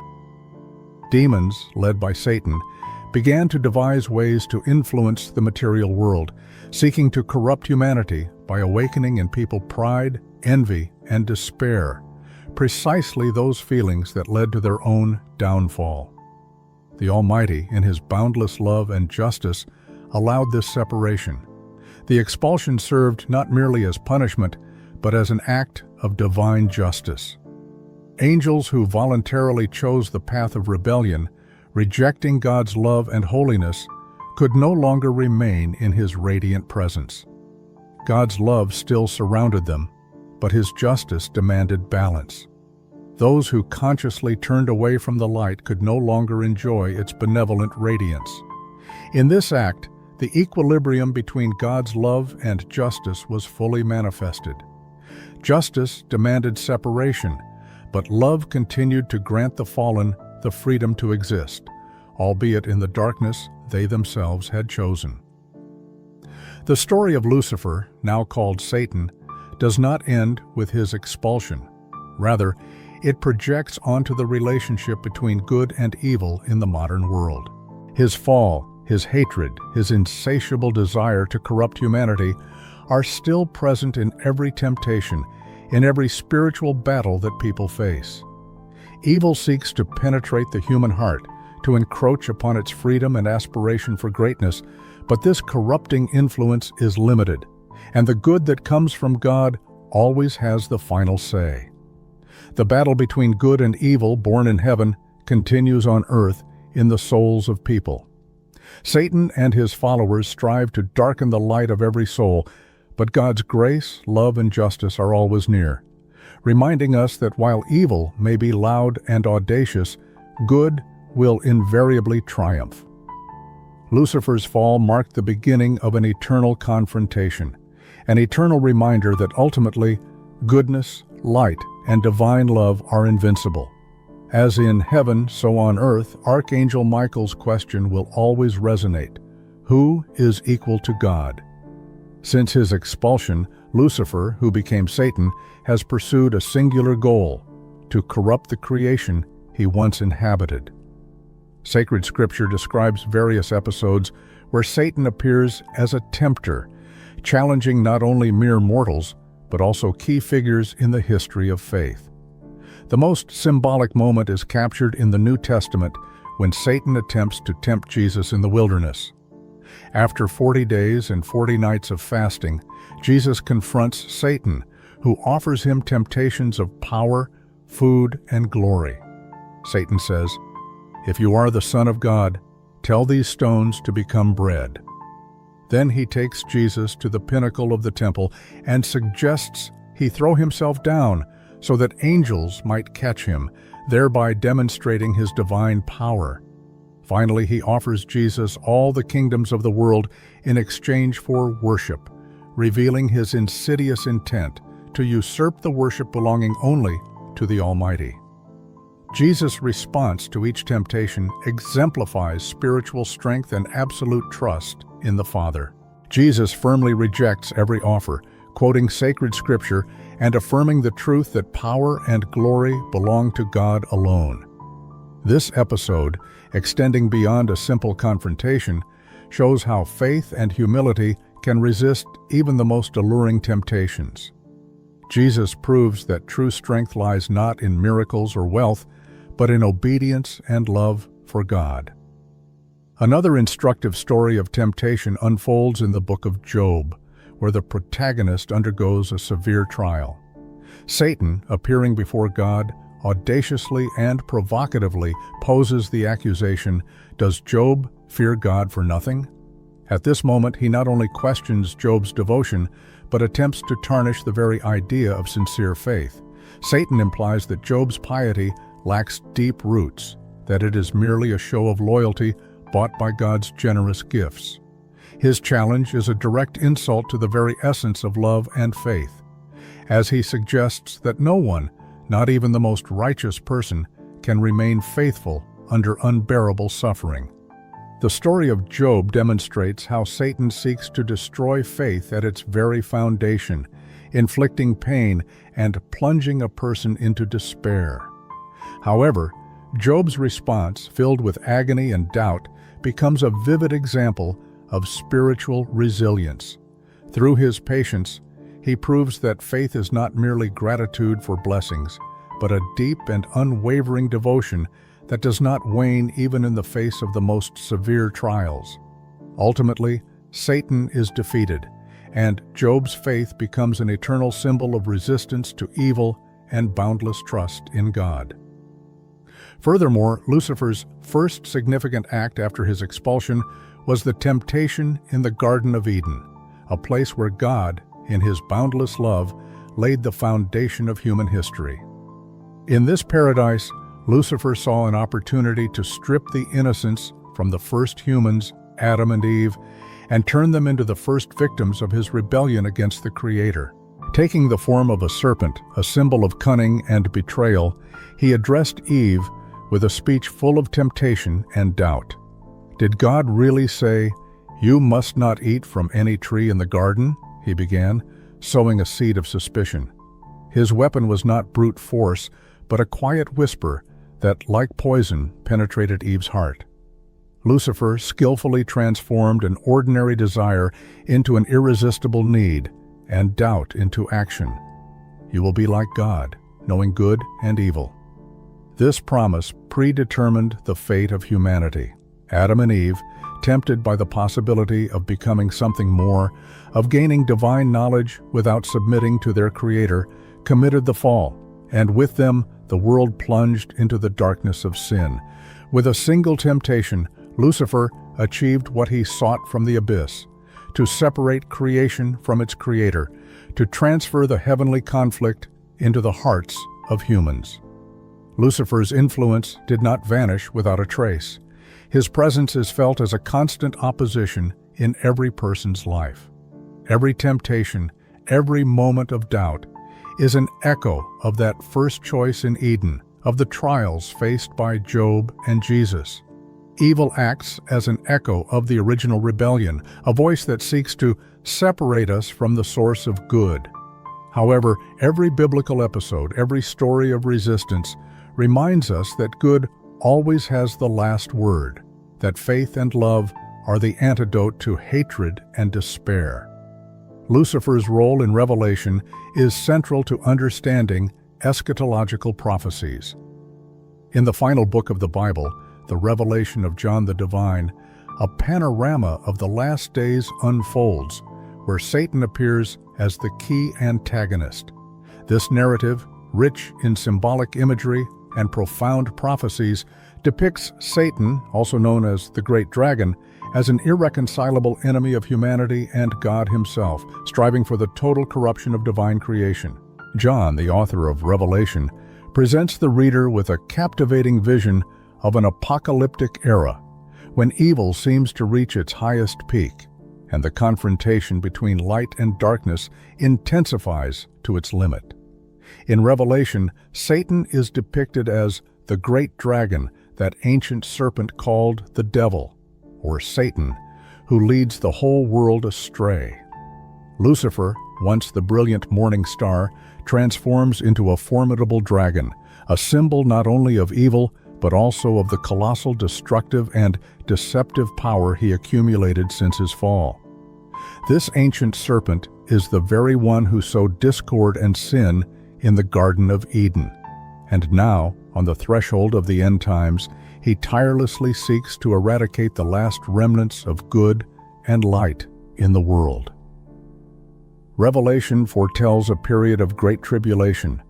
Demons, led by Satan, began to devise ways to influence the material world, seeking to corrupt humanity by awakening in people pride, envy, and despair, precisely those feelings that led to their own downfall. The Almighty, in His boundless love and justice, allowed this separation. The expulsion served not merely as punishment, but as an act of divine justice. Angels who voluntarily chose the path of rebellion, rejecting God's love and holiness, could no longer remain in His radiant presence. God's love still surrounded them, but His justice demanded balance. Those who consciously turned away from the light could no longer enjoy its benevolent radiance. In this act, the equilibrium between God's love and justice was fully manifested. Justice demanded separation, but love continued to grant the fallen the freedom to exist, albeit in the darkness they themselves had chosen. The story of Lucifer, now called Satan, does not end with his expulsion. Rather, it projects onto the relationship between good and evil in the modern world. His fall, his hatred, his insatiable desire to corrupt humanity are still present in every temptation, in every spiritual battle that people face. Evil seeks to penetrate the human heart, to encroach upon its freedom and aspiration for greatness, but this corrupting influence is limited, and the good that comes from God always has the final say. The battle between good and evil born in heaven continues on earth in the souls of people. Satan and his followers strive to darken the light of every soul, but God's grace, love, and justice are always near, reminding us that while evil may be loud and audacious, good will invariably triumph. Lucifer's fall marked the beginning of an eternal confrontation, an eternal reminder that ultimately goodness, light, and divine love are invincible. As in heaven, so on earth, Archangel Michael's question will always resonate: who is equal to God? Since his expulsion, Lucifer, who became Satan, has pursued a singular goal: to corrupt the creation he once inhabited. Sacred Scripture describes various episodes where Satan appears as a tempter, challenging not only mere mortals, but also key figures in the history of faith. The most symbolic moment is captured in the New Testament when Satan attempts to tempt Jesus in the wilderness. After 40 days and 40 nights of fasting, Jesus confronts Satan, who offers him temptations of power, food, and glory. Satan says, "If you are the Son of God, tell these stones to become bread." Then he takes Jesus to the pinnacle of the temple and suggests he throw himself down so that angels might catch him, thereby demonstrating his divine power. Finally, he offers Jesus all the kingdoms of the world in exchange for worship, revealing his insidious intent to usurp the worship belonging only to the Almighty. Jesus' response to each temptation exemplifies spiritual strength and absolute trust in the Father. Jesus firmly rejects every offer, quoting sacred Scripture and affirming the truth that power and glory belong to God alone. This episode, extending beyond a simple confrontation, shows how faith and humility can resist even the most alluring temptations. Jesus proves that true strength lies not in miracles or wealth, but in obedience and love for God. Another instructive story of temptation unfolds in the book of Job, where the protagonist undergoes a severe trial. Satan, appearing before God, audaciously and provocatively poses the accusation, "Does Job fear God for nothing?" At this moment, he not only questions Job's devotion, but attempts to tarnish the very idea of sincere faith. Satan implies that Job's piety lacks deep roots, that it is merely a show of loyalty bought by God's generous gifts. His challenge is a direct insult to the very essence of love and faith, as he suggests that no one, not even the most righteous person, can remain faithful under unbearable suffering. The story of Job demonstrates how Satan seeks to destroy faith at its very foundation, inflicting pain and plunging a person into despair. However, Job's response, filled with agony and doubt, becomes a vivid example of spiritual resilience. Through his patience, he proves that faith is not merely gratitude for blessings, but a deep and unwavering devotion that does not wane even in the face of the most severe trials. Ultimately, Satan is defeated, and Job's faith becomes an eternal symbol of resistance to evil and boundless trust in God. Furthermore, Lucifer's first significant act after his expulsion was the temptation in the Garden of Eden, a place where God, in his boundless love, laid the foundation of human history. In this paradise, Lucifer saw an opportunity to strip the innocence from the first humans, Adam and Eve, and turn them into the first victims of his rebellion against the Creator. Taking the form of a serpent, a symbol of cunning and betrayal, he addressed Eve with a speech full of temptation and doubt. Did God really say, "You must not eat from any tree in the garden?" he began, sowing a seed of suspicion. His weapon was not brute force, but a quiet whisper that, like poison, penetrated Eve's heart. Lucifer skillfully transformed an ordinary desire into an irresistible need, and doubt into action. You will be like God, knowing good and evil. This promise predetermined the fate of humanity. Adam and Eve, tempted by the possibility of becoming something more, of gaining divine knowledge without submitting to their Creator, committed the fall, and with them the world plunged into the darkness of sin. With a single temptation, Lucifer achieved what he sought from the abyss: to separate creation from its Creator, to transfer the heavenly conflict into the hearts of humans. Lucifer's influence did not vanish without a trace. His presence is felt as a constant opposition in every person's life. Every temptation, every moment of doubt, is an echo of that first choice in Eden, of the trials faced by Job and Jesus. Evil acts as an echo of the original rebellion, a voice that seeks to separate us from the source of good. However, every biblical episode, every story of resistance, reminds us that good always has the last word, that faith and love are the antidote to hatred and despair. Lucifer's role in Revelation is central to understanding eschatological prophecies. In the final book of the Bible, the Revelation of John the Divine, a panorama of the last days unfolds, where Satan appears as the key antagonist. This narrative, rich in symbolic imagery and profound prophecies, depicts Satan, also known as the Great Dragon, as an irreconcilable enemy of humanity and God himself, striving for the total corruption of divine creation. John, the author of Revelation, presents the reader with a captivating vision of an apocalyptic era, when evil seems to reach its highest peak, and the confrontation between light and darkness intensifies to its limit. In Revelation, Satan is depicted as the great dragon, that ancient serpent called the devil, or Satan, who leads the whole world astray. Lucifer, once the brilliant morning star, transforms into a formidable dragon, a symbol not only of evil, but also of the colossal destructive and deceptive power he accumulated since his fall. This ancient serpent is the very one who sowed discord and sin in the Garden of Eden. And now, on the threshold of the end times, he tirelessly seeks to eradicate the last remnants of good and light in the world. Revelation foretells a period of great tribulation,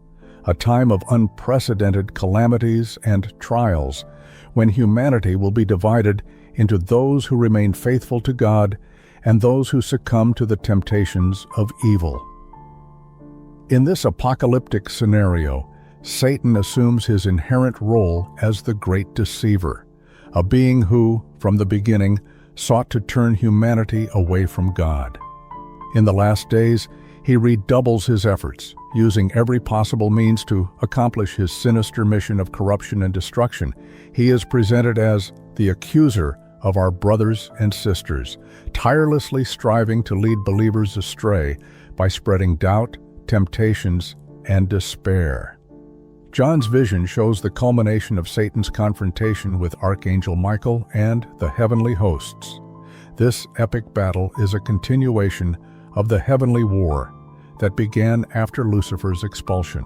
a time of unprecedented calamities and trials, when humanity will be divided into those who remain faithful to God and those who succumb to the temptations of evil. In this apocalyptic scenario, Satan assumes his inherent role as the great deceiver, a being who, from the beginning, sought to turn humanity away from God. In the last days, he redoubles his efforts, using every possible means to accomplish his sinister mission of corruption and destruction. He is presented as the accuser of our brothers and sisters, tirelessly striving to lead believers astray by spreading doubt, temptations, and despair. John's vision shows the culmination of Satan's confrontation with Archangel Michael and the heavenly hosts. This epic battle is a continuation of the heavenly war that began after Lucifer's expulsion.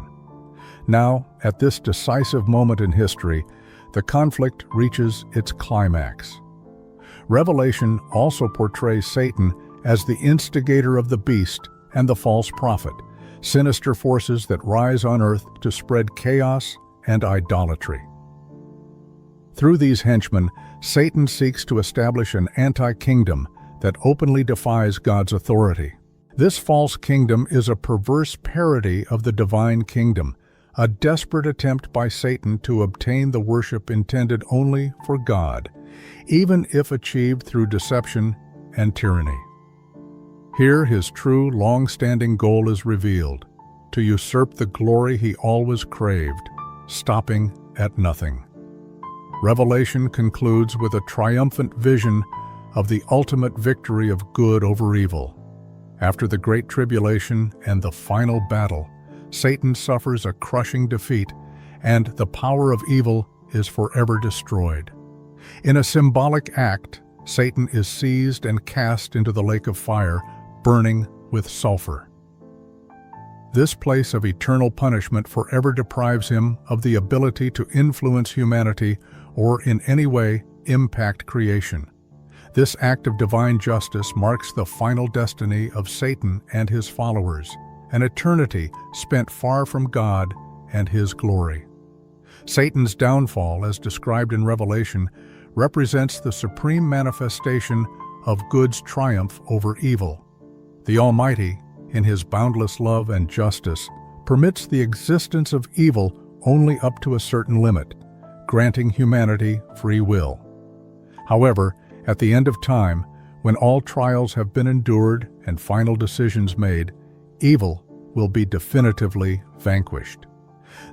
Now, at this decisive moment in history, the conflict reaches its climax. Revelation also portrays Satan as the instigator of the beast and the false prophet, sinister forces that rise on earth to spread chaos and idolatry. Through these henchmen, Satan seeks to establish an anti-kingdom that openly defies God's authority. This false kingdom is a perverse parody of the divine kingdom, a desperate attempt by Satan to obtain the worship intended only for God, even if achieved through deception and tyranny. Here his true, long-standing goal is revealed: to usurp the glory he always craved, stopping at nothing. Revelation concludes with a triumphant vision of the ultimate victory of good over evil. After the Great Tribulation and the final battle, Satan suffers a crushing defeat, and the power of evil is forever destroyed. In a symbolic act, Satan is seized and cast into the lake of fire, burning with sulfur. This place of eternal punishment forever deprives him of the ability to influence humanity or in any way impact creation. This act of divine justice marks the final destiny of Satan and his followers, an eternity spent far from God and his glory. Satan's downfall, as described in Revelation, represents the supreme manifestation of good's triumph over evil. The Almighty, in his boundless love and justice, permits the existence of evil only up to a certain limit, granting humanity free will. However, at the end of time, when all trials have been endured and final decisions made, evil will be definitively vanquished.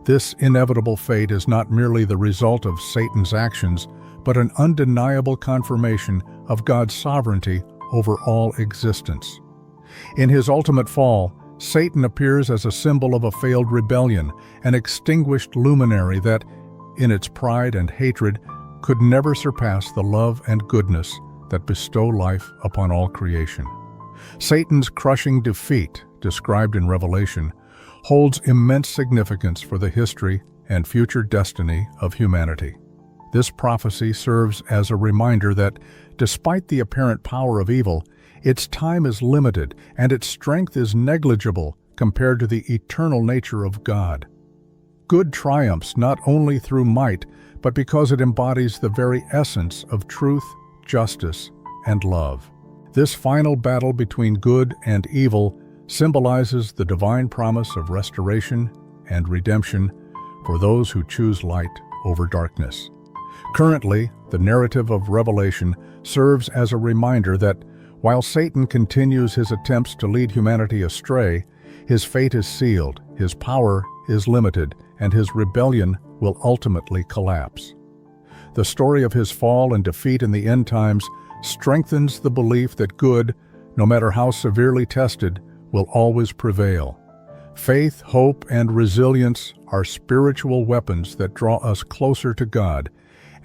This inevitable fate is not merely the result of Satan's actions, but an undeniable confirmation of God's sovereignty over all existence. In his ultimate fall, Satan appears as a symbol of a failed rebellion, an extinguished luminary that, in its pride and hatred, could never surpass the love and goodness that bestow life upon all creation. Satan's crushing defeat, described in Revelation, holds immense significance for the history and future destiny of humanity. This prophecy serves as a reminder that, despite the apparent power of evil, its time is limited and its strength is negligible compared to the eternal nature of God. Good triumphs not only through might, but because it embodies the very essence of truth, justice, and love. This final battle between good and evil symbolizes the divine promise of restoration and redemption for those who choose light over darkness. Currently, the narrative of Revelation serves as a reminder that, while Satan continues his attempts to lead humanity astray, his fate is sealed, his power is limited, and his rebellion will ultimately collapse. The story of his fall and defeat in the end times strengthens the belief that good, no matter how severely tested, will always prevail. Faith, hope, and resilience are spiritual weapons that draw us closer to God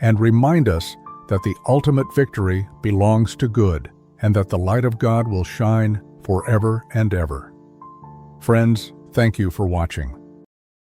and remind us that the ultimate victory belongs to good and that the light of God will shine forever and ever. Friends, thank you for watching.